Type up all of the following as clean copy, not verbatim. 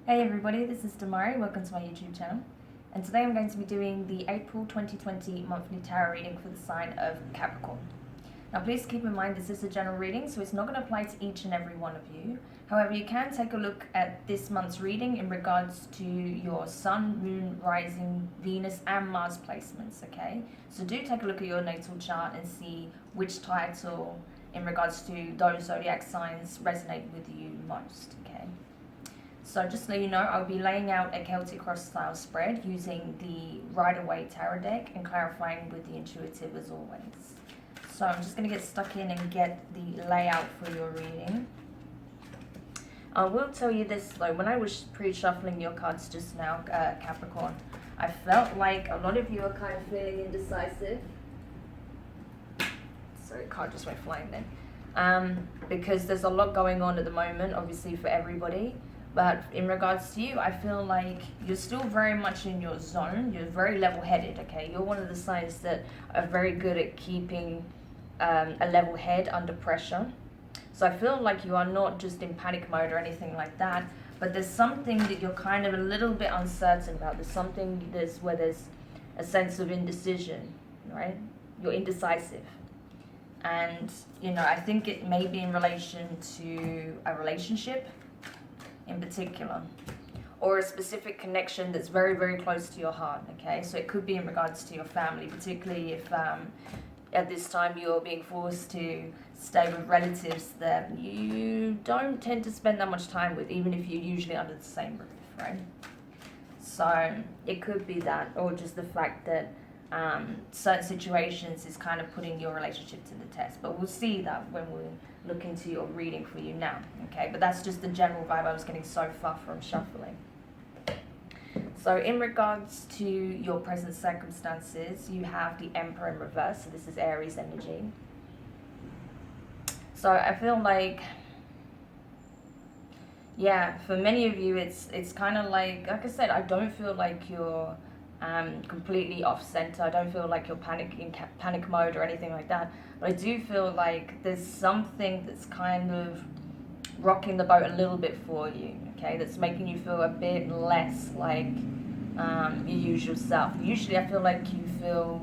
Hey everybody, this is Demari. Welcome to my YouTube channel. And today I'm going to be doing the April 2020 monthly tarot reading for the sign of Capricorn. Now please keep in mind this is a general reading, so it's not going to apply to each and every one of you. However, you can take a look at this month's reading in regards to your Sun, Moon, Rising, Venus and Mars placements, okay? So do take a look at your natal chart and see which title in regards to those zodiac signs resonate with you most, okay? So just to let you know, I'll be laying out a Celtic cross style spread using the Waite tarot deck and clarifying with the intuitive as always. So I'm just going to get stuck in and get the layout for your reading. I will tell you this though, when I was pre-shuffling your cards just now, Capricorn, I felt like a lot of you are kind of feeling indecisive. Sorry, card just went flying then. Because there's a lot going on at the moment, obviously for everybody. But in regards to you, I feel like you're still very much in your zone. You're very level-headed, okay? You're one of the signs that are very good at keeping a level head under pressure. So I feel like you are not just in panic mode or anything like that, but there's something that you're kind of a little bit uncertain about. There's something where there's a sense of indecision, right? You're indecisive. And, I think it may be in relation to a relationship in particular, or a specific connection that's very, very close to your heart, okay? So it could be in regards to your family, particularly if at this time you're being forced to stay with relatives that you don't tend to spend that much time with, even if you're usually under the same roof, right? So it could be that, or just the fact that certain situations is kind of putting your relationship to the test. But we'll see that when we look into your reading for you now, okay? But that's just the general vibe I was getting so far from shuffling. So in regards to your present circumstances, you have the Emperor in reverse. So this is Aries energy. So I feel like, yeah, for many of you, it's kind of like I said, I don't feel like you're completely off center. I don't feel like you're panic mode or anything like that. But I do feel like there's something that's kind of rocking the boat a little bit for you, okay? That's making you feel a bit less like your usual self. Usually I feel like you feel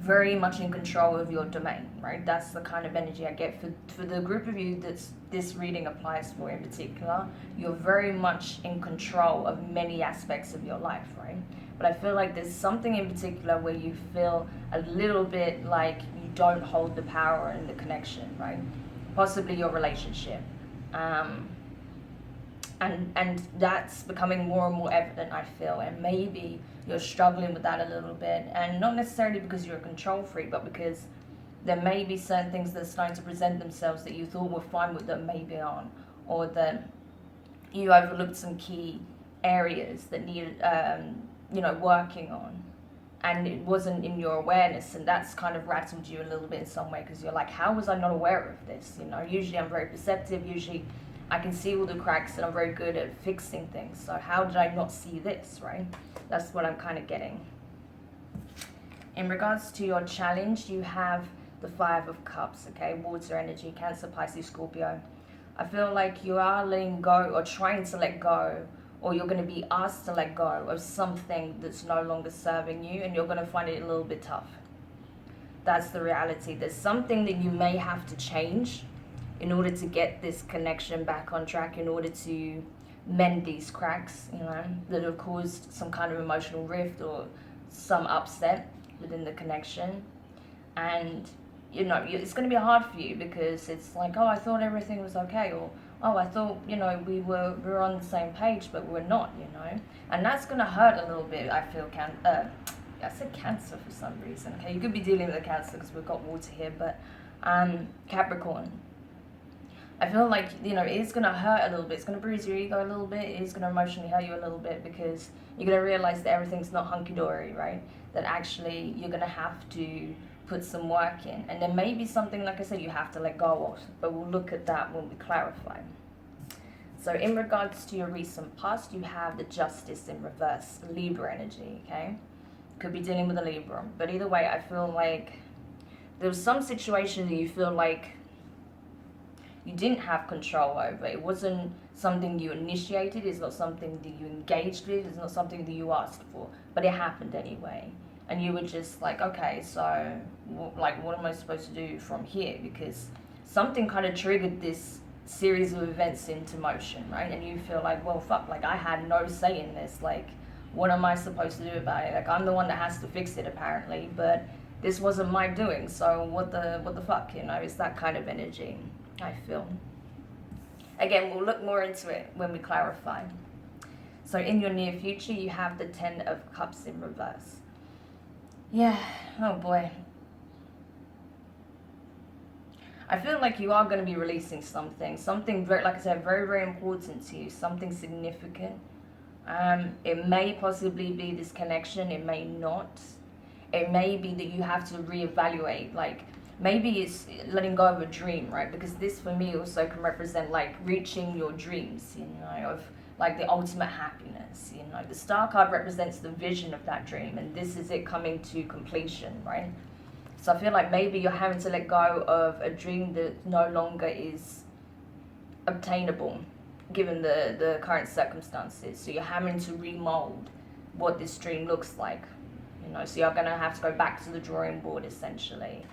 very much in control of your domain, right? That's the kind of energy I get for the group of you that this reading applies for in particular. You're very much in control of many aspects of your life, right? But I feel like there's something in particular where you feel a little bit like you don't hold the power and the connection, right? Possibly your relationship. And that's becoming more and more evident, I feel, and maybe you're struggling with that a little bit, and not necessarily because you're a control freak, but because there may be certain things that are starting to present themselves that you thought were fine with them maybe aren't, or that you overlooked some key areas that needed working on, and it wasn't in your awareness, and that's kind of rattled you a little bit in some way, because you're like, how was I not aware of this? Usually I'm very perceptive, usually I can see all the cracks and I'm very good at fixing things. So how did I not see this, right? That's what I'm kind of getting. In regards to your challenge, you have the Five of Cups, okay? Water energy, Cancer, Pisces, Scorpio. I feel like you are letting go or trying to let go, or you're going to be asked to let go of something that's no longer serving you, and you're going to find it a little bit tough. That's the reality. There's something that you may have to change in order to get this connection back on track, in order to mend these cracks, that have caused some kind of emotional rift or some upset within the connection. And, it's going to be hard for you because it's like, oh, I thought everything was okay, or, oh, I thought, we were on the same page, but we're not, And that's going to hurt a little bit, I feel, I said Cancer for some reason, okay? You could be dealing with a Cancer because we've got water here, but Capricorn, I feel like, it is going to hurt a little bit. It's going to bruise your ego a little bit. It is going to emotionally hurt you a little bit because you're going to realize that everything's not hunky-dory, right? That actually you're going to have to put some work in. And there may be something, like I said, you have to let go of. But we'll look at that when we clarify. So in regards to your recent past, you have the Justice in reverse, Libra energy, okay? Could be dealing with a Libra. But either way, I feel like there was some situation that you feel like you didn't have control over. It wasn't something you initiated, it's not something that you engaged with, it's not something that you asked for, but it happened anyway. And you were just like, okay, so like, what am I supposed to do from here? Because something kind of triggered this series of events into motion, right? And you feel like, well, fuck, like, I had no say in this. Like, what am I supposed to do about it? Like, I'm the one that has to fix it, apparently, but this wasn't my doing, so what the fuck, you know? It's that kind of energy, I feel. Again, we'll look more into it when we clarify. So in your near future, you have the 10 of Cups in reverse. Yeah, oh boy. I feel like you are going to be releasing something very, like I said, very, very important to you, something significant. It may possibly be this connection, it may not. It may be that you have to reevaluate, like, maybe it's letting go of a dream, right? Because this for me also can represent like reaching your dreams, you know, of like the ultimate happiness, you know. The star card represents the vision of that dream, and this is it coming to completion, right? So I feel like maybe you're having to let go of a dream that no longer is obtainable given the current circumstances. So you're having to remold what this dream looks like, you know. So you're going to have to go back to the drawing board, essentially,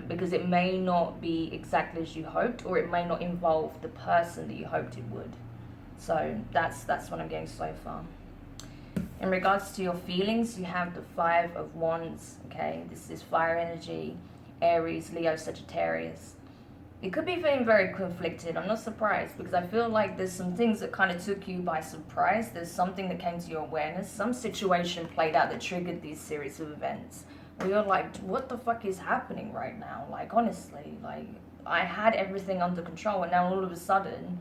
because it may not be exactly as you hoped, or it may not involve the person that you hoped it would. So that's what I'm getting so far. In regards to your feelings, you have the 5 of Wands, okay? This is fire energy, Aries, Leo, Sagittarius. You could be feeling very conflicted. I'm not surprised, because I feel like there's some things that kind of took you by surprise. There's something that came to your awareness. Some situation played out that triggered these series of events where you're like, what the fuck is happening right now? Like, honestly, like, I had everything under control, and now all of a sudden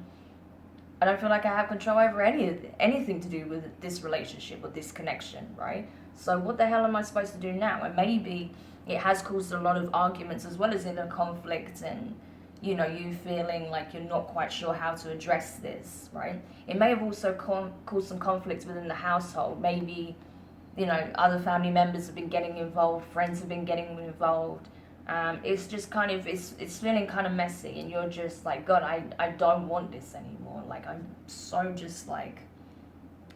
I don't feel like I have control over anything to do with this relationship or this connection, right? So what the hell am I supposed to do now? And maybe it has caused a lot of arguments as well as inner conflict, and, you know, you feeling like you're not quite sure how to address this, right? It may have also caused some conflicts within the household. Maybe, you know, other family members have been getting involved, friends have been getting involved. It's just kind of, it's feeling kind of messy, and you're just like, God, I don't want this anymore. Like, I'm so just like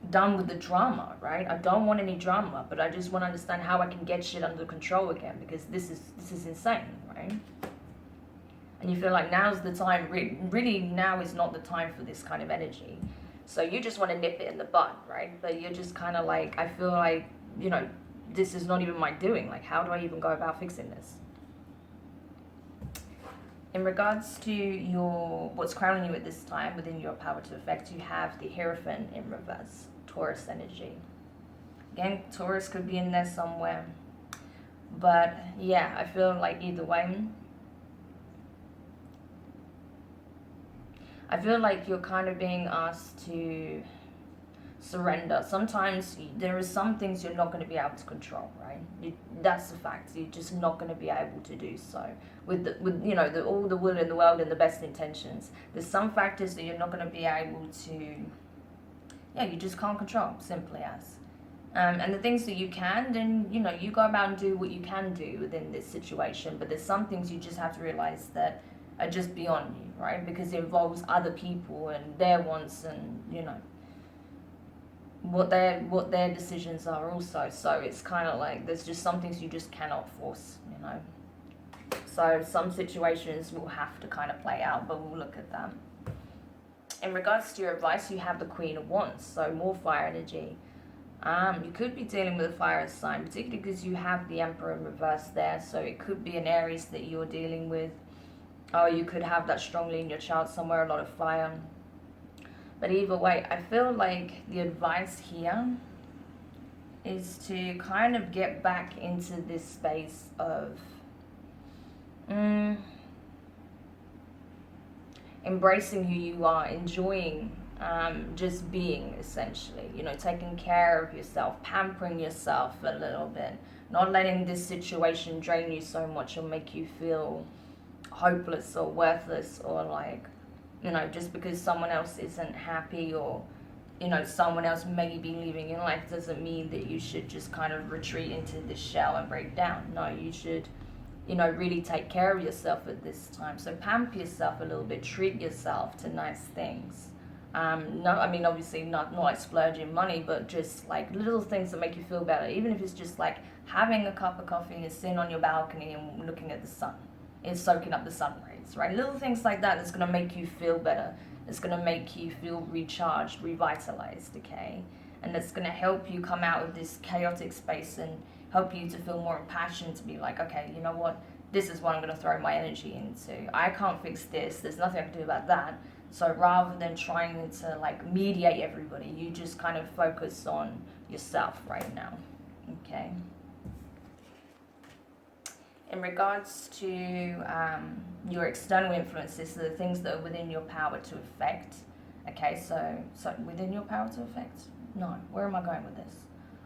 done with the drama, right? I don't want any drama, but I just want to understand how I can get shit under control again, because this is insane, right? And you feel like now's the time, really now is not the time for this kind of energy. So you just want to nip it in the bud, right? But you're just kind of like, I feel like, you know, this is not even my doing. Like, how do I even go about fixing this? In regards to what's crowning you at this time within your power to affect, you have the Hierophant in reverse, Taurus energy. Again, Taurus could be in there somewhere. But yeah, I feel like either way, I feel like you're kind of being asked to surrender. Sometimes there are some things you're not going to be able to control, right? That's a fact. You're just not going to be able to do so with you know, all the will in the world and the best intentions. There's some factors that you're not going to be able to, yeah, you just can't control, simply as. And the things that you can, then, you know, you go about and do what you can do within this situation. But there's some things you just have to realize that are just beyond you, right? Because it involves other people and their wants, and, you know, what their decisions are also. So it's kind of like there's just some things you just cannot force, you know. So some situations will have to kind of play out, but we'll look at that. In regards to your advice, you have the Queen of Wands, so more fire energy. You could be dealing with a fire sign, particularly because you have the Emperor in reverse there. So it could be an Aries that you're dealing with, or you could have that strongly in your chart somewhere, a lot of fire. But either way, I feel like the advice here is to kind of get back into this space of embracing who you are, enjoying just being, essentially, you know, taking care of yourself, pampering yourself a little bit, not letting this situation drain you so much or make you feel hopeless or worthless, or like, you know, just because someone else isn't happy, or, you know, someone else may be leaving your life doesn't mean that you should just kind of retreat into this shell and break down. No, you should you know, really take care of yourself at this time. So pamper yourself a little bit, treat yourself to nice things. No, I mean, obviously not like splurging money, but just like little things that make you feel better. Even if it's just like having a cup of coffee and sitting on your balcony and looking at the sun. It's soaking up the sun rays, right? Little things like that that's going to make you feel better. It's going to make you feel recharged, revitalized, okay? And it's going to help you come out of this chaotic space and help you to feel more impassioned, to be like, okay, you know what? This is what I'm going to throw my energy into. I can't fix this. There's nothing I can do about that. So rather than trying to like mediate everybody, you just kind of focus on yourself right now, okay? In regards to your external influences, so the things that are within your power to affect, okay, so within your power to affect? No, where am I going with this?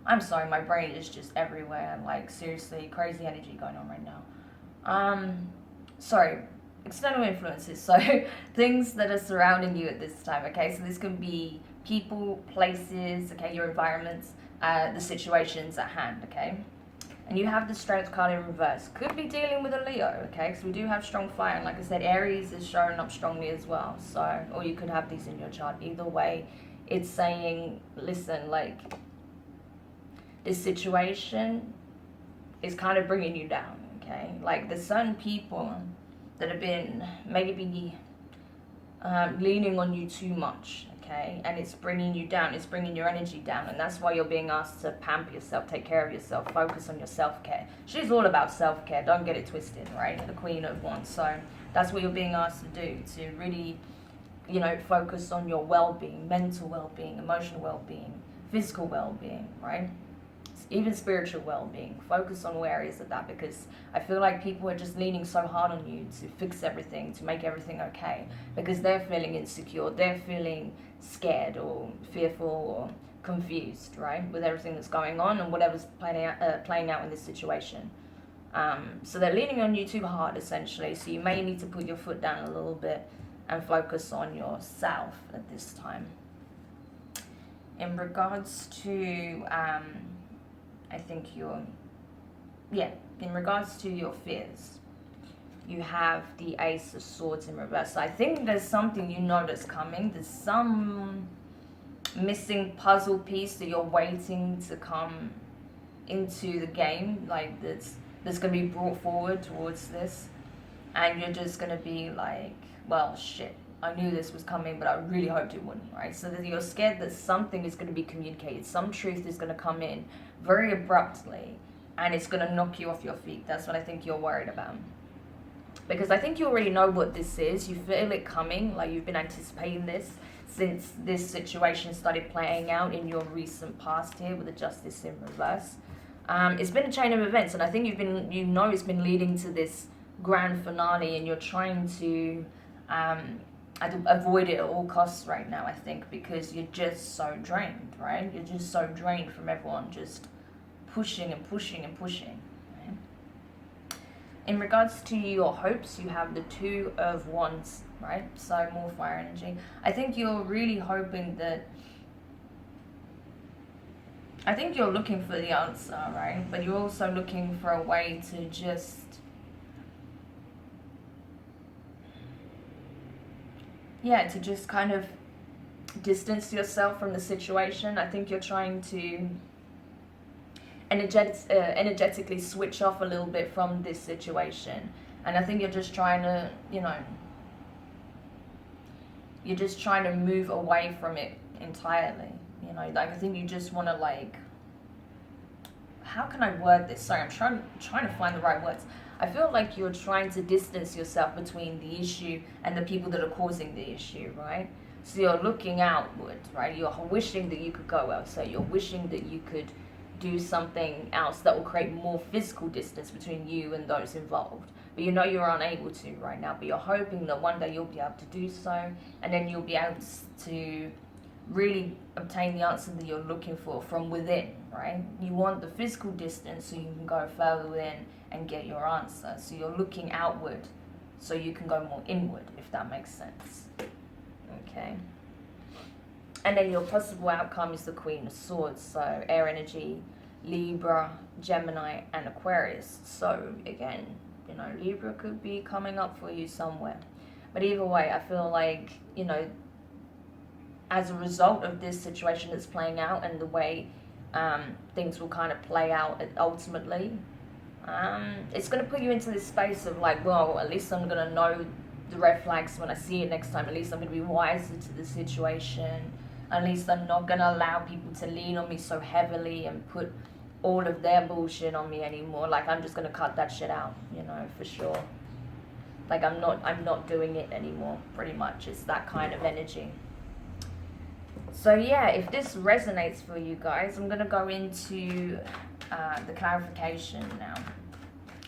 I'm sorry, my brain is just everywhere. Like, seriously, crazy energy going on right now. Sorry, external influences. So things that are surrounding you at this time, okay? So this can be people, places, okay, your environments, the situations at hand, okay? And you have the Strength card in reverse. Could be dealing with a Leo, okay? Because we do have strong fire. And like I said, Aries is showing up strongly as well. So, or you could have these in your chart. Either way, it's saying, listen, like, this situation is kind of bringing you down, okay? Like, there's certain people that have been maybe leaning on you too much, okay? And it's bringing you down, it's bringing your energy down, and that's why you're being asked to pamper yourself, take care of yourself, focus on your self-care. She's all about self-care, don't get it twisted, right? The Queen of Wands. So that's what you're being asked to do, to really, you know, focus on your well-being, mental well-being, emotional well-being, physical well-being, right? Even spiritual well-being. Focus on all areas of that, because I feel like people are just leaning so hard on you to fix everything, to make everything okay, because they're feeling insecure, they're feeling scared or fearful or confused, right, with everything that's going on and whatever's playing out in this situation. So they're leaning on you too hard, essentially. So you may need to put your foot down a little bit and focus on yourself at this time. In regards to I think in regards to your fears, you have the Ace of Swords in reverse. So I think there's something you know that's coming. There's some missing puzzle piece that you're waiting to come into the game, like that's going to be brought forward towards this. And you're just going to be like, well, shit, I knew this was coming, but I really hoped it wouldn't, right? So that you're scared that something is going to be communicated, some truth is going to come in very abruptly, and it's going to knock you off your feet. That's what I think you're worried about. Because I think you already know what this is. You feel it coming, like you've been anticipating this since this situation started playing out in your recent past here with the Justice in reverse. It's been a chain of events, and I think it's been leading to this grand finale, and you're trying to avoid it at all costs right now, I think, because you're just so drained, right? You're just so drained from everyone just pushing and pushing and pushing. Right? In regards to your hopes, you have the Two of Wands, right? So more fire energy. I think you're really hoping that, I think you're looking for the answer, right? But you're also looking for a way to just kind of distance yourself from the situation. I think you're trying to energetically switch off a little bit from this situation. And I think you're just trying to, you're just trying to move away from it entirely. Like I think you just want to, like, how can I word this? Sorry, I'm trying to find the right words. I feel like you're trying to distance yourself between the issue and the people that are causing the issue, right? So you're looking outward, right? You're wishing that you could go outside. You're wishing that you could do something else that will create more physical distance between you and those involved. But you're unable to right now. But you're hoping that one day you'll be able to do so, and then you'll be able to really obtain the answer that you're looking for from within, right? You want the physical distance so you can go further within and get your answer. So you're looking outward so you can go more inward, if that makes sense. Okay. And then your possible outcome is the Queen of Swords. So air energy, Libra, Gemini, and Aquarius. So again, You know, Libra could be coming up for you somewhere. But either way, I feel like, you know, as a result of this situation that's playing out and the way things will kind of play out ultimately, it's going to put you into this space of like, well, at least I'm going to know the red flags when I see it next time. At least I'm going to be wiser to the situation. At least I'm not going to allow people to lean on me so heavily and put all of their bullshit on me anymore. Like, I'm just going to cut that shit out, you know, for sure. Like, I'm not doing it anymore, pretty much. It's that kind of energy. So yeah, if this resonates for you guys, I'm going to go into the clarification now.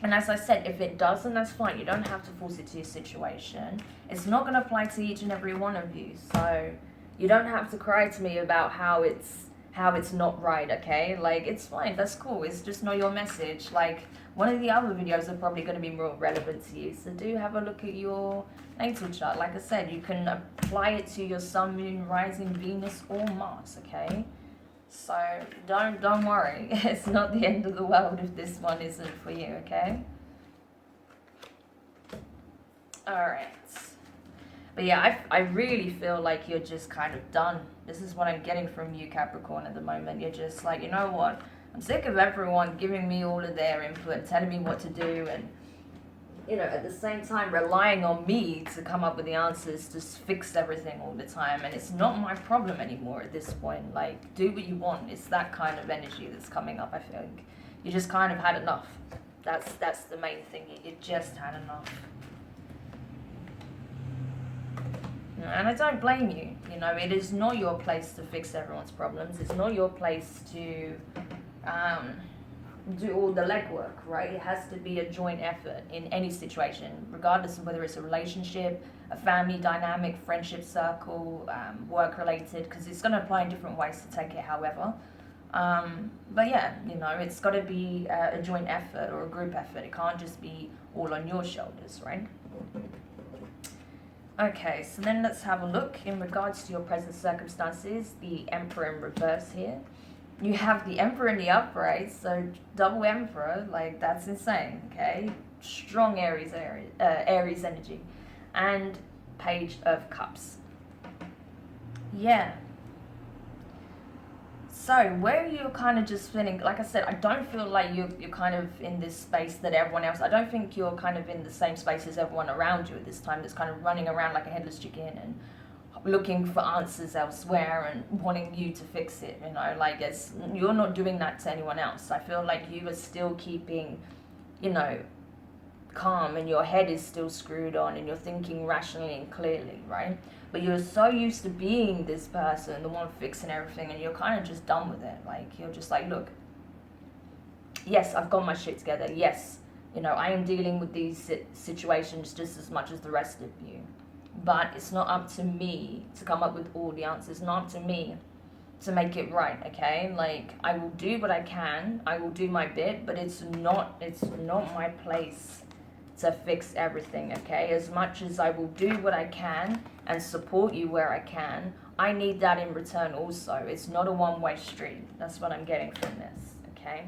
And as I said, if it doesn't, that's fine. You don't have to force it to your situation. It's not going to apply to each and every one of you. So you don't have to cry to me about how it's not right, okay? Like, it's fine. That's cool. It's just not your message. Like, one of the other videos are probably going to be more relevant to you. So do have a look at your natal chart. Like I said, you can apply it to your sun, moon, rising, Venus, or Mars, okay? So don't worry. It's not the end of the world if this one isn't for you, okay? Alright. But yeah, I really feel like you're just kind of done. This is what I'm getting from you, Capricorn, at the moment. You're just like, you know what? I'm sick of everyone giving me all of their input, telling me what to do, and, you know, at the same time relying on me to come up with the answers to fix everything all the time. And it's not my problem anymore at this point. Like, do what you want. It's that kind of energy that's coming up, I think. You just kind of had enough. That's the main thing. You just had enough. And I don't blame you. You know, it is not your place to fix everyone's problems. It's not your place to do all the legwork, right? It has to be a joint effort in any situation, regardless of whether it's a relationship, a family dynamic, friendship circle, work-related, because it's going to apply in different ways to take it however. But yeah, you know, it's got to be a joint effort or a group effort. It can't just be all on your shoulders, right? Okay, so then let's have a look in regards to your present circumstances. The Emperor in reverse here. You have the Emperor in the upright, so double Emperor, like, that's insane, okay? Strong Aries energy. And Page of Cups. Yeah. So, where you're kind of just feeling, like I said, I don't feel like you're kind of in this space that everyone else, I don't think you're kind of in the same space as everyone around you at this time that's kind of running around like a headless chicken and looking for answers elsewhere and wanting you to fix it, you know, like you're not doing that to anyone else. I feel like you are still keeping, you know, calm and your head is still screwed on and you're thinking rationally and clearly, right? But you're so used to being this person, the one fixing everything, and you're kind of just done with it. Like, you're just like, look, yes, I've got my shit together. Yes, you know, I am dealing with these situations just as much as the rest of you. But it's not up to me to come up with all the answers. It's not up to me to make it right, okay? Like, I will do what I can. I will do my bit, but it's not my place to fix everything, okay? As much as I will do what I can and support you where I can, I need that in return also. It's not a one-way street. That's what I'm getting from this, okay?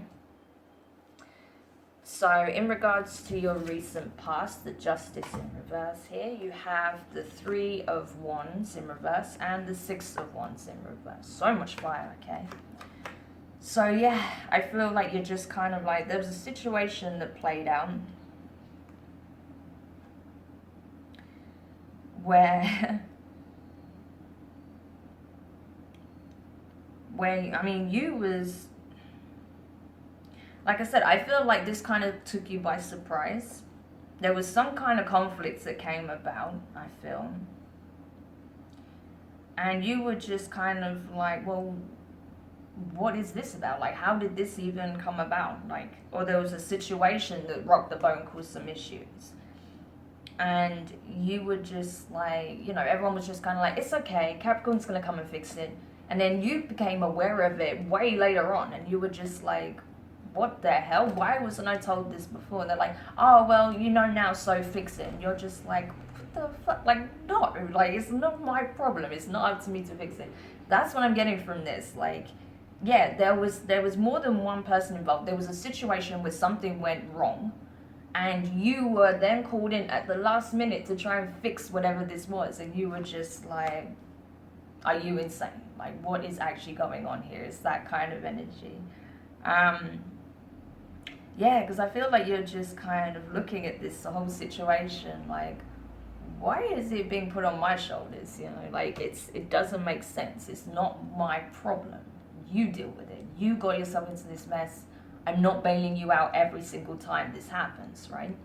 So in regards to your recent past, the Justice in reverse here, you have the 3 of Wands in reverse and the 6 of Wands in reverse. So much fire, okay? So yeah, I feel like you're just kind of like, there was a situation that played out where I mean, you was, like I said, I feel like this kind of took you by surprise. There was some kind of conflict that came about, I feel. And you were just kind of like, well, what is this about? Like, how did this even come about? Like, or there was a situation that rocked the boat and caused some issues. And you were just like, you know, everyone was just kind of like, it's okay, Capricorn's going to come and fix it. And then you became aware of it way later on. And you were just like, what the hell? Why wasn't I told this before? And they're like, oh, well, you know now, so fix it. And you're just like, what the fuck? Like, no, like, it's not my problem. It's not up to me to fix it. That's what I'm getting from this. Like, yeah, there was more than one person involved. There was a situation where something went wrong. and you were then called in at the last minute to try and fix whatever this was, and you were just like, are you insane? Like, what is actually going on here? It's that kind of energy. Yeah, because I feel like you're just kind of looking at this whole situation like, why is it being put on my shoulders? You know, like, it doesn't make sense. It's not my problem. You deal with it. You got yourself into this mess. I'm not bailing you out every single time this happens, right?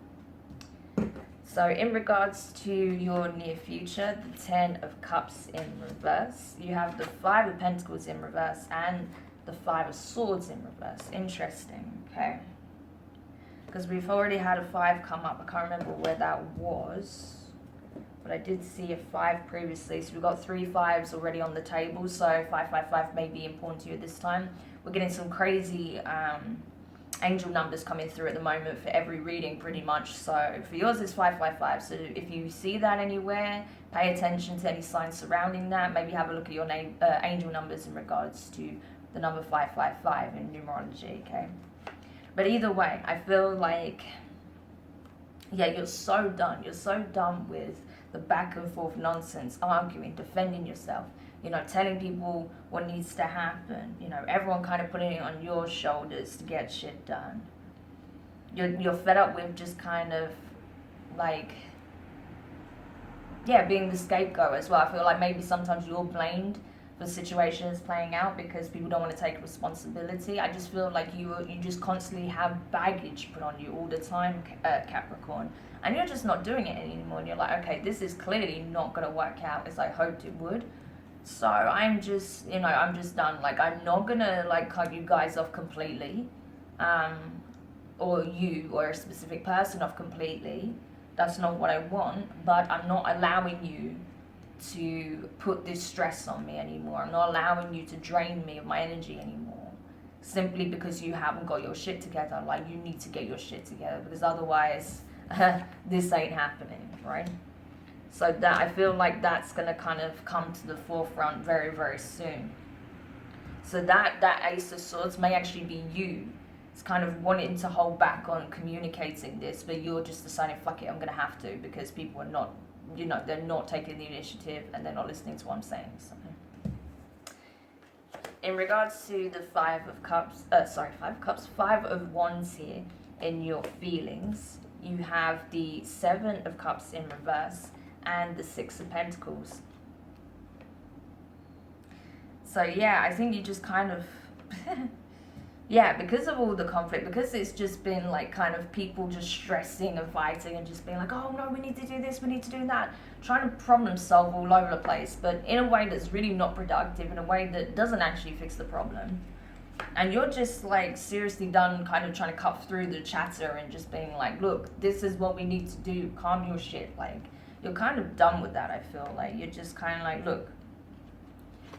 So in regards to your near future, the 10 of Cups in reverse, you have the 5 of Pentacles in reverse and the 5 of Swords in reverse. Interesting, okay? Because we've already had a 5 come up. I can't remember where that was, but I did see a 5 previously. So we've got 3 5s already on the table. So 555 may be important to you this time. We're getting some crazy angel numbers coming through at the moment for every reading, pretty much. So for yours, it's 555. So if you see that anywhere, pay attention to any signs surrounding that. Maybe have a look at your name, angel numbers in regards to the number 555 in numerology, okay? But either way, I feel like, yeah, you're so done. You're so done with the back and forth nonsense, arguing, defending yourself, you know, telling people what needs to happen, you know, everyone kind of putting it on your shoulders to get shit done. You're fed up with just kind of like, yeah, being the scapegoat as well. I feel like maybe sometimes you're blamed for situations playing out because people don't want to take responsibility. I just feel like you just constantly have baggage put on you all the time, Capricorn, and you're just not doing it anymore. And you're like, okay, this is clearly not going to work out as I hoped it would. So I'm just, you know, I'm just done. Like, I'm not going to like cut you guys off completely, or you or a specific person off completely. That's not what I want, but I'm not allowing you to put this stress on me anymore. I'm not allowing you to drain me of my energy anymore, simply because you haven't got your shit together. Like, you need to get your shit together, because otherwise this ain't happening, right? So that, I feel like that's going to kind of come to the forefront very, very soon. So that Ace of Swords may actually be you. It's kind of wanting to hold back on communicating this, but you're just deciding, fuck it, I'm going to have to, because people are not, you know, they're not taking the initiative and they're not listening to what I'm saying. So, in regards to the 5 of Cups, 5 of Wands here in your feelings, you have the 7 of Cups in reverse and the 6 of Pentacles. So yeah, I think you just kind of yeah, because of all the conflict, because it's just been like kind of people just stressing and fighting and just being like, oh no, we need to do this, we need to do that, trying to problem solve all over the place, but in a way that's really not productive, in a way that doesn't actually fix the problem. And you're just like seriously done kind of trying to cut through the chatter and just being like, look, this is what we need to do, calm your shit. Like, you're kind of done with that. I feel like you're just kind of like, look,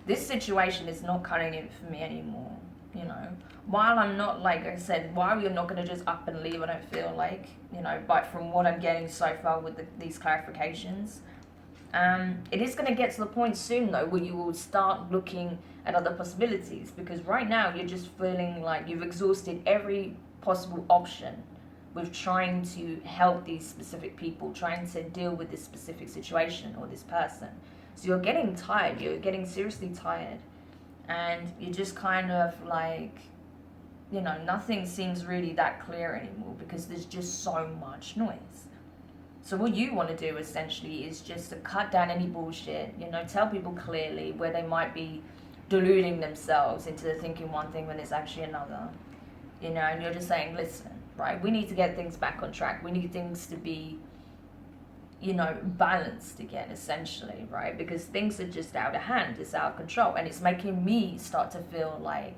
this situation is not cutting it for me anymore. You know, while I'm not, like I said, while you're not going to just up and leave, I don't feel like, you know, but from what I'm getting so far with these clarifications, it is going to get to the point soon, though, where you will start looking at other possibilities, because right now you're just feeling like you've exhausted every possible option with trying to help these specific people, trying to deal with this specific situation or this person. So you're getting tired, you're getting seriously tired. And you're just kind of like, you know, nothing seems really that clear anymore because there's just so much noise. So what you want to do essentially is just to cut down any bullshit, you know, tell people clearly where they might be deluding themselves into thinking one thing when it's actually another, you know, and you're just saying, listen, right, we need to get things back on track. We need things to be, you know, balanced again, essentially, right? Because things are just out of hand, it's out of control, and it's making me start to feel like,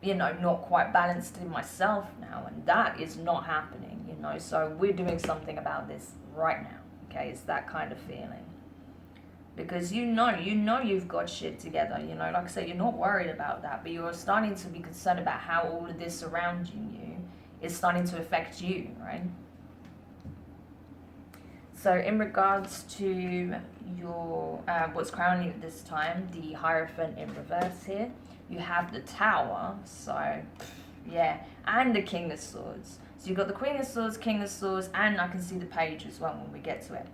you know, not quite balanced in myself now, and that is not happening, you know. So we're doing something about this right now, okay? It's that kind of feeling, because you know you've got shit together, you know. Like I said, you're not worried about that, but you're starting to be concerned about how all of this surrounding you is starting to affect you, right? So in regards to your what's crowning you at this time, the Hierophant in reverse here, you have the Tower, so yeah, and the King of Swords. So you've got the Queen of Swords, King of Swords, and I can see the Page as well when we get to it.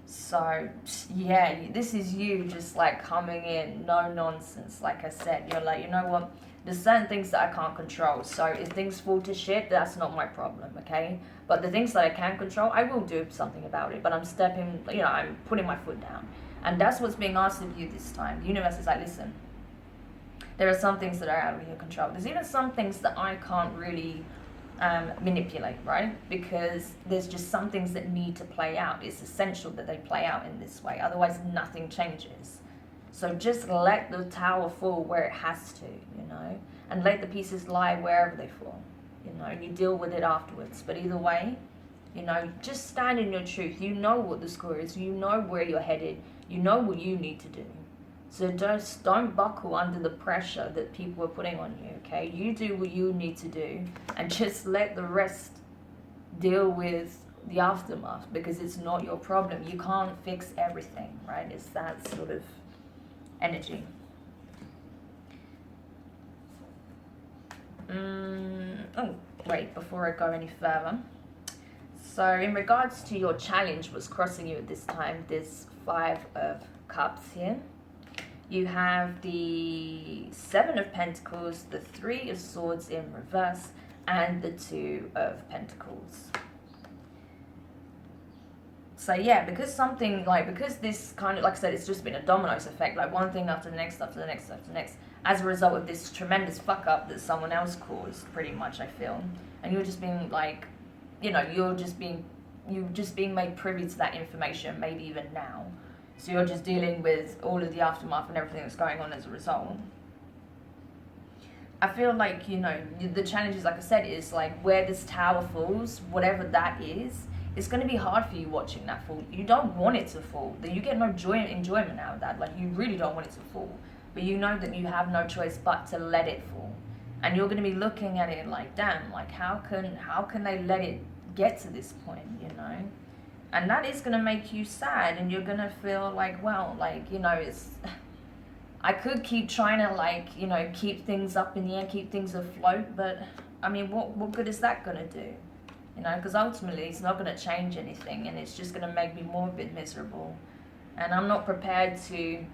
So, yeah, this is you just like coming in, no nonsense. Like I said, you're like, you know what? There's certain things that I can't control. So if things fall to shit, that's not my problem, okay? But the things that I can control, I will do something about it. But I'm stepping, I'm putting my foot down. And that's what's being asked of you this time. The universe is like, listen, there are some things that are out of your control. There's even some things that I can't really manipulate, right? Because there's just some things that need to play out. It's essential that they play out in this way. Otherwise, nothing changes. So just let the tower fall where it has to, and let the pieces lie wherever they fall, and you deal with it afterwards. But either way, just stand in your truth. You know what the score is. You know where you're headed. You know what you need to do. So just don't buckle under the pressure that people are putting on you, okay? You do what you need to do and just let the rest deal with the aftermath, because it's not your problem. You can't fix everything, right? It's that sort of energy. Oh, wait, before I go any further. So in regards to your challenge, what's crossing you at this time, there's 5 of Cups here. You have the 7 of Pentacles, the 3 of Swords in reverse, and the 2 of Pentacles. So yeah, because this kind of, like I said, it's just been a dominoes effect, like one thing after the next, after the next, after the next, as a result of this tremendous fuck up that someone else caused, pretty much, I feel. And you're just being like, you're just being made privy to that information, maybe even now. So you're just dealing with all of the aftermath and everything that's going on as a result. I feel like, the challenges, like I said, is like where this tower falls, whatever that is, it's going to be hard for you watching that fall. You don't want it to fall. You get no enjoyment out of that. Like, you really don't want it to fall. But you know that you have no choice but to let it fall. And you're going to be looking at it like, damn, like how can they let it get to this point, And that is going to make you sad, and you're going to feel like, well, like, it's... I could keep trying to, keep things up in the air, keep things afloat, but, I mean, what good is that going to do? Because ultimately it's not going to change anything, and it's just going to make me more a bit miserable. And I'm not prepared to,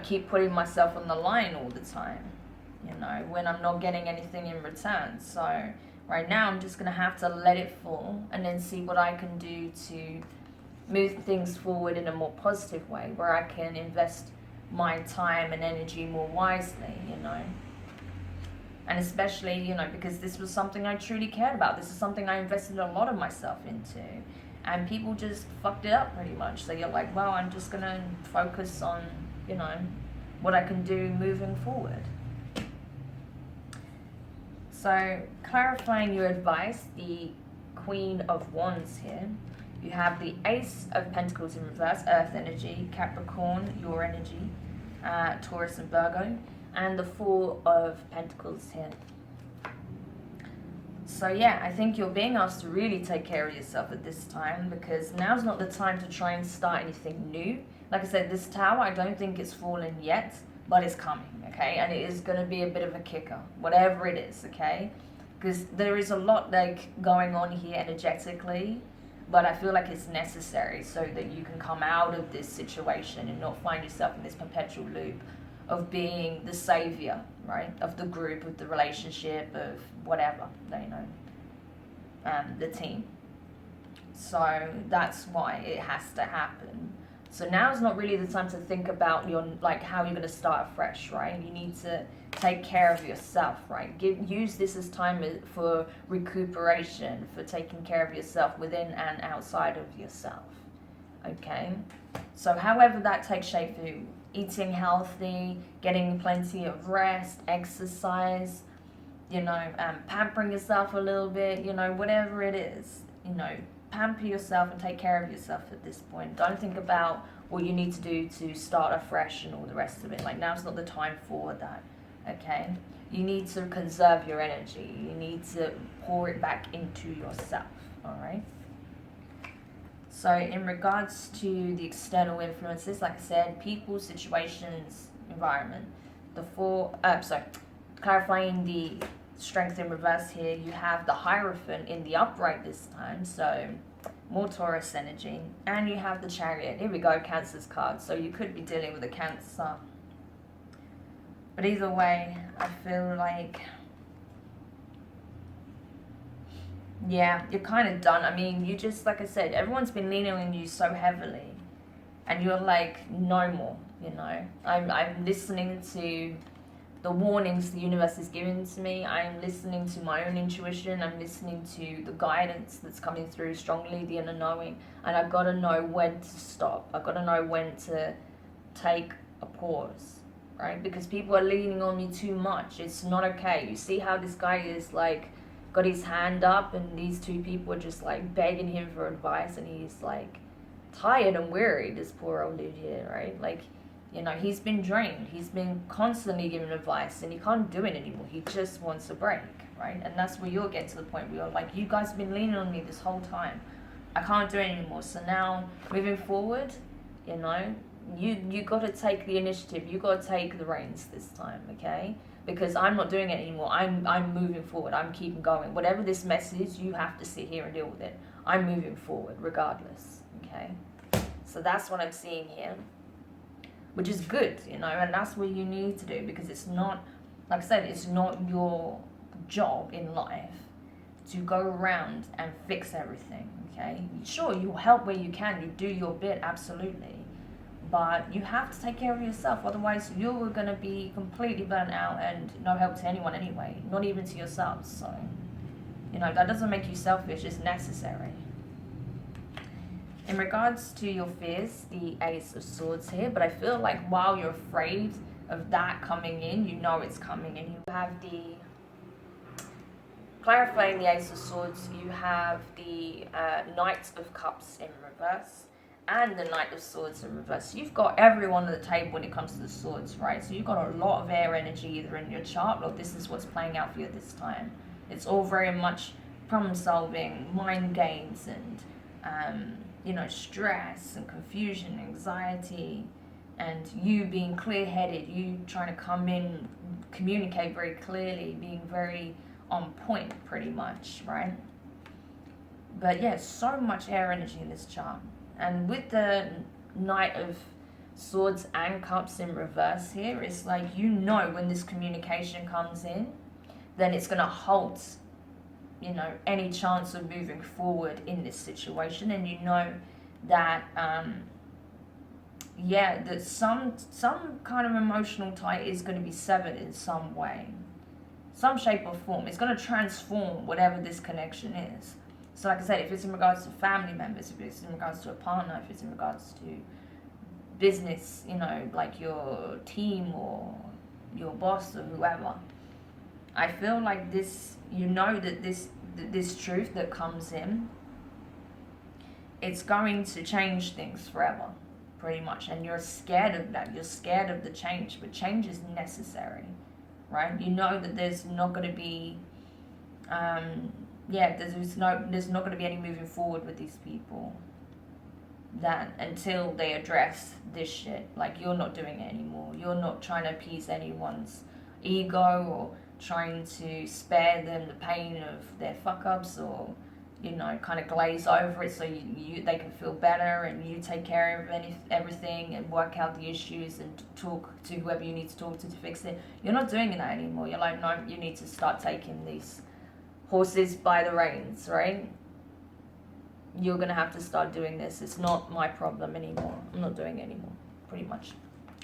keep putting myself on the line all the time, when I'm not getting anything in return. So... right now, I'm just going to have to let it fall and then see what I can do to move things forward in a more positive way, where I can invest my time and energy more wisely, And especially, because this was something I truly cared about. This is something I invested a lot of myself into. And people just fucked it up pretty much. So you're like, well, I'm just going to focus on, what I can do moving forward. So, clarifying your advice, the Queen of Wands here. You have the Ace of Pentacles in reverse, Earth energy, Capricorn, your energy, Taurus and Virgo, and the Four of Pentacles here. So yeah, I think you're being asked to really take care of yourself at this time, because now's not the time to try and start anything new. Like I said, this tower, I don't think it's fallen yet, but it's coming, okay? And it is going to be a bit of a kicker, whatever it is, okay? Because there is a lot going on here energetically, but I feel like it's necessary so that you can come out of this situation and not find yourself in this perpetual loop of being the savior, right? Of the group, of the relationship, of whatever, the team. So that's why it has to happen. So now is not really the time to think about how you're going to start afresh, right? You need to take care of yourself, right? Use this as time for recuperation, for taking care of yourself within and outside of yourself, okay? So however that takes shape for you, eating healthy, getting plenty of rest, exercise, pampering yourself a little bit, whatever it is, pamper yourself and take care of yourself at this point. Don't think about what you need to do to start afresh and all the rest of it. Like, now's not the time for that, okay? You need to conserve your energy. You need to pour it back into yourself, all right? So in regards to the external influences, like I said, people, situations, environment, clarifying the Strength in reverse here, you have the Hierophant in the upright this time, so more Taurus energy. And you have the Chariot. Here we go, Cancer's card. So you could be dealing with a Cancer. But either way, I feel like, yeah, you're kind of done. I mean, you just, like I said, everyone's been leaning on you so heavily. And you're like, no more, you know. I'm listening to the warnings the universe is giving to me. I'm listening to my own intuition. I'm listening to the guidance that's coming through strongly, the inner knowing. And I've got to know when to stop. I've got to know when to take a pause, right? Because people are leaning on me too much. It's not okay. You see how this guy is like, got his hand up, and these two people are just like begging him for advice, and he's like tired and weary, this poor old dude here, right? Like, you know, he's been drained. He's been constantly giving advice, and he can't do it anymore. He just wants a break, right? And that's where you'll get to the point where you're like, you guys have been leaning on me this whole time. I can't do it anymore. So now, moving forward, you know, you got to take the initiative. You got to take the reins this time, okay? Because I'm not doing it anymore. I'm moving forward. I'm keeping going. Whatever this mess is, you have to sit here and deal with it. I'm moving forward regardless, okay? So that's what I'm seeing here, which is good, you know, and that's what you need to do, because it's not, like I said, it's not your job in life to go around and fix everything, okay? Sure, you help where you can, you do your bit, absolutely, but you have to take care of yourself, otherwise you're going to be completely burnt out and no help to anyone anyway, not even to yourself. So, you know, that doesn't make you selfish, it's necessary. In regards to your fears, the Ace of Swords here, but I feel like while you're afraid of that coming in, you know it's coming in. You have the, clarifying the Ace of Swords, you have the Knight of Cups in reverse and the Knight of Swords in reverse. So you've got everyone at the table when it comes to the swords, right? So you've got a lot of air energy either in your chart, or this is what's playing out for you this time. It's all very much problem solving, mind games, and you know, stress and confusion, anxiety, and you being clear-headed, you trying to come in, communicate very clearly, being very on point pretty much, right? But yeah, so much air energy in this chart. And with the Knight of Swords and Cups in reverse here, it's like, you know, when this communication comes in, then it's going to halt, you know, any chance of moving forward in this situation. And you know that yeah, that some kind of emotional tie is going to be severed in some way, some shape or form. It's going to transform whatever this connection is. So like I said, if it's in regards to family members, if it's in regards to a partner, if it's in regards to business, you know, like your team or your boss or whoever, I feel like this, you know, that this truth that comes in, it's going to change things forever, pretty much. And you're scared of that. You're scared of the change, but change is necessary, right? You know that there's not going to be, there's not going to be any moving forward with these people that until they address this shit. Like, you're not doing it anymore. You're not trying to appease anyone's ego or trying to spare them the pain of their fuck-ups, or, you know, kind of glaze over it so they can feel better, and you take care of everything and work out the issues and talk to whoever you need to talk to fix it. You're not doing that anymore. You're like, no, you need to start taking these horses by the reins, right? You're going to have to start doing this. It's not my problem anymore. I'm not doing it anymore, pretty much.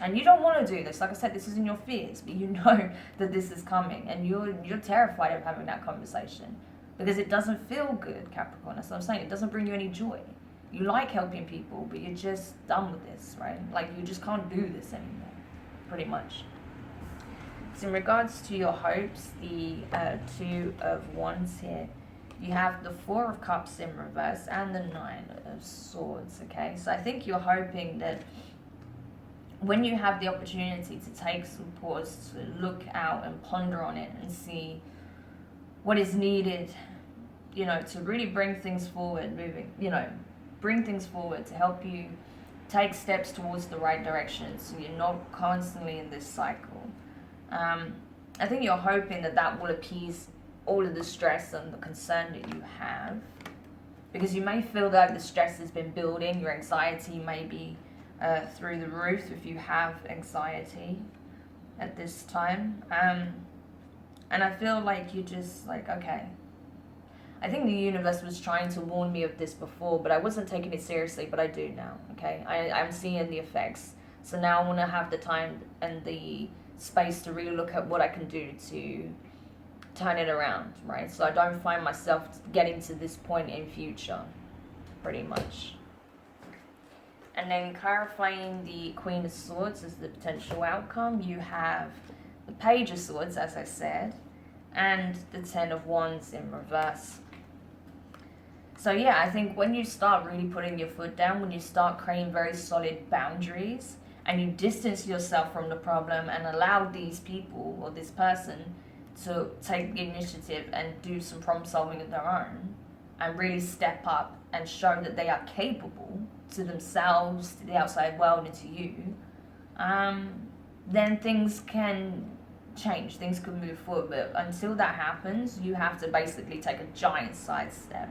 And you don't want to do this. Like I said, this is in your fears, but you know that this is coming, and you're terrified of having that conversation because it doesn't feel good, Capricorn. That's what I'm saying. It doesn't bring you any joy. You like helping people, but you're just done with this, right? Like, you just can't do this anymore, pretty much. So in regards to your hopes, the Two of Wands here, you have the Four of Cups in reverse and the Nine of Swords, okay? So I think you're hoping that when you have the opportunity to take some pause, to look out and ponder on it and see what is needed, you know, to really bring things forward, bring things forward to help you take steps towards the right direction, so you're not constantly in this cycle. I think you're hoping that that will appease all of the stress and the concern that you have, because you may feel that the stress has been building. Your anxiety may be through the roof if you have anxiety at this time. And I feel like you're just like, okay. I think the universe was trying to warn me of this before, but I wasn't taking it seriously, but I do now, okay? I'm seeing the effects. So now I want to have the time and the space to really look at what I can do to turn it around, right? So I don't find myself getting to this point in future, pretty much. And then clarifying the Queen of Swords as the potential outcome, you have the Page of Swords, as I said, and the Ten of Wands in reverse. So yeah, I think when you start really putting your foot down, when you start creating very solid boundaries, and you distance yourself from the problem and allow these people or this person to take the initiative and do some problem solving of their own, and really step up and show that they are capable to themselves, to the outside world, and to you, then things can change, things can move forward. But until that happens, you have to basically take a giant side step.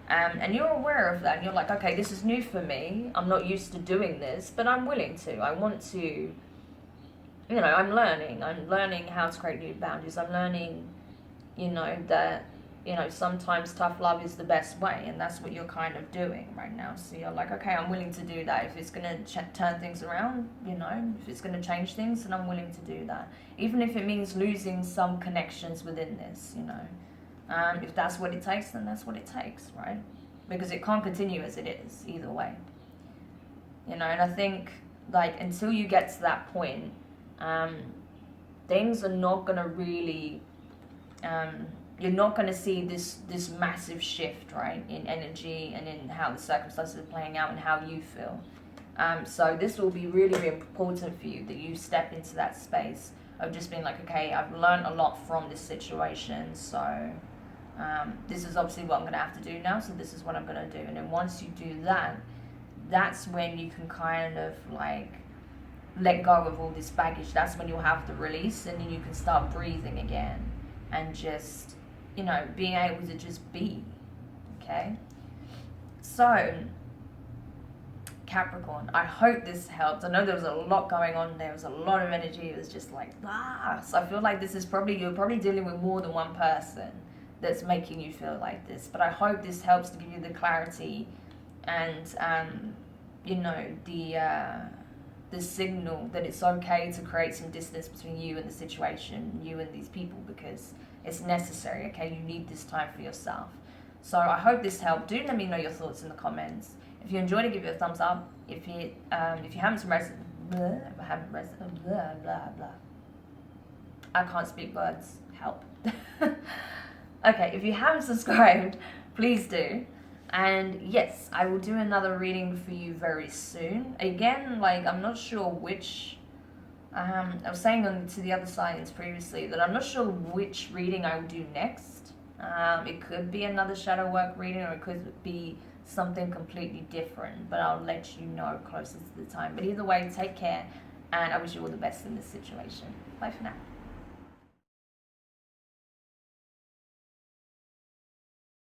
And you're aware of that, and you're like, okay, this is new for me, I'm not used to doing this, but I'm willing to, I want to, you know, I'm learning how to create new boundaries, I'm learning, you know, that, you know, sometimes tough love is the best way, and that's what you're kind of doing right now. So you're like, okay, I'm willing to do that. If it's going to turn things around, you know, if it's going to change things, then I'm willing to do that. Even if it means losing some connections within this, you know. If that's what it takes, then that's what it takes, right? Because it can't continue as it is, either way. You know, and I think, like, until you get to that point, things are not going to really... you're not going to see this massive shift, right, in energy and in how the circumstances are playing out and how you feel. So this will be really, really important for you, that you step into that space of just being like, okay, I've learned a lot from this situation, so this is obviously what I'm going to have to do now, so this is what I'm going to do. And then once you do that, that's when you can kind of like let go of all this baggage. That's when you'll have the release, and then you can start breathing again and just, you know, being able to just be, okay? So, Capricorn, I hope this helped. I know there was a lot going on, there was a lot of energy, it was just like, so I feel like this is you're probably dealing with more than one person that's making you feel like this, but I hope this helps to give you the clarity and, you know, the signal that it's okay to create some distance between you and the situation, you and these people, because it's necessary, okay? You need this time for yourself. So I hope this helped. Do let me know your thoughts in the comments. If you enjoyed it, give it a haven't up. If you haven't I can't speak words. Help. Okay, if you haven't subscribed, please do. And yes, I will do another reading for you very soon. Again, like, I'm not sure which... I was saying to the other signs previously that I'm not sure which reading I will do next. It could be another shadow work reading, or it could be something completely different, but I'll let you know closer to the time. But either way, take care, and I wish you all the best in this situation. Bye for now.